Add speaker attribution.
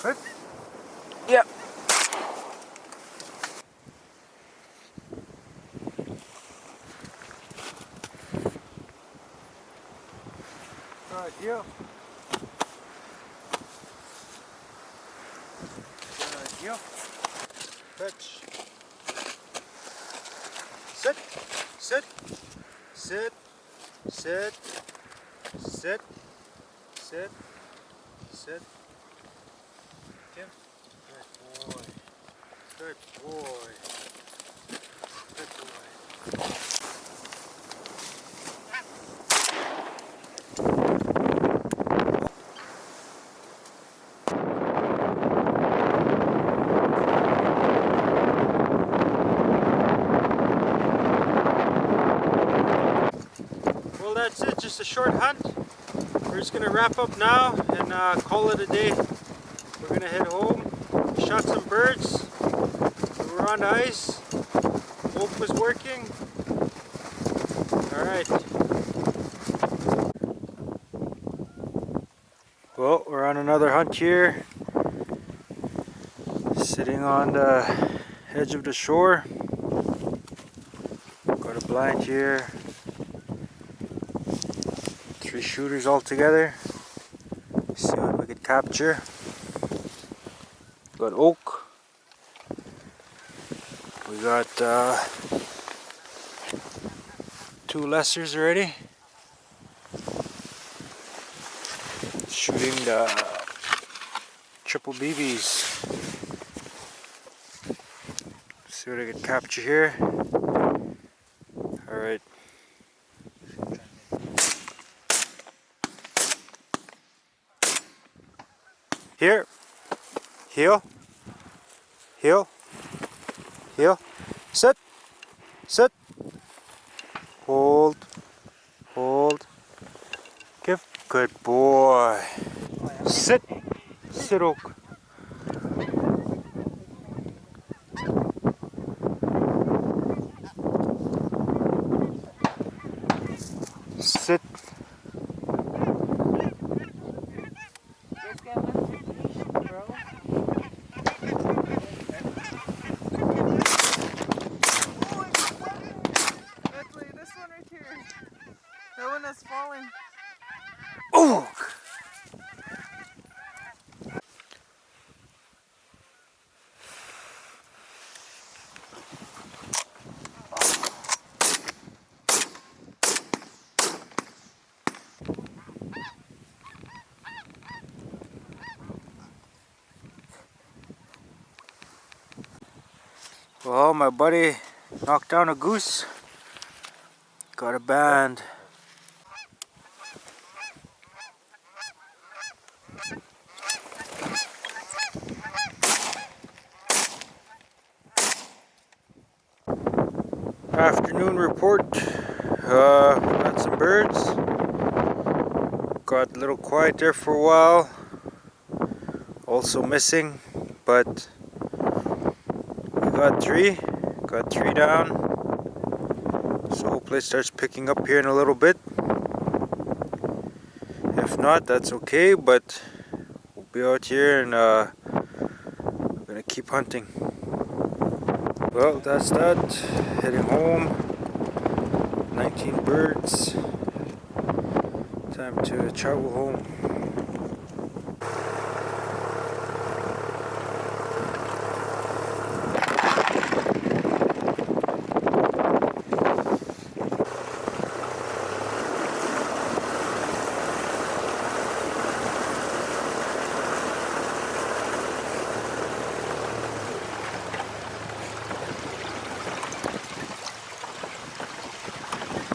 Speaker 1: Good. Yep. Good, you. Good, you. Pitch. Sit. Sit. Sit. Sit. Sit. Sit. Sit. Kim. Good boy. Good boy. Good boy. Well, that's it. Just a short hunt. We're just gonna wrap up now and call it a day. We're gonna head home. Shot some birds. We were on ice. Wolf was working. Alright. Well, we're on another hunt here. Sitting on the edge of the shore. Got a blind here. 3 shooters all together. See what we could capture. Got oak. We got 2 lessers already. Shooting the triple BBs. See what I can capture here. Alright. Here. Heel. Heel. Heel. Sit. Sit. Hold. Hold. Give. Good boy. Sit. Sit, Oak. Sit.
Speaker 2: That one has fallen.
Speaker 1: Oh! Well, my buddy knocked down a goose. Got a band. Afternoon report. Got some birds. Got a little quiet there for a while. Also missing, but we got 3. Got 3 down. So hopefully it starts picking up here in a little bit. If not, that's okay, but we'll be out here and we're gonna keep hunting. Well, that's that. Heading home. 19 birds. Time to travel home.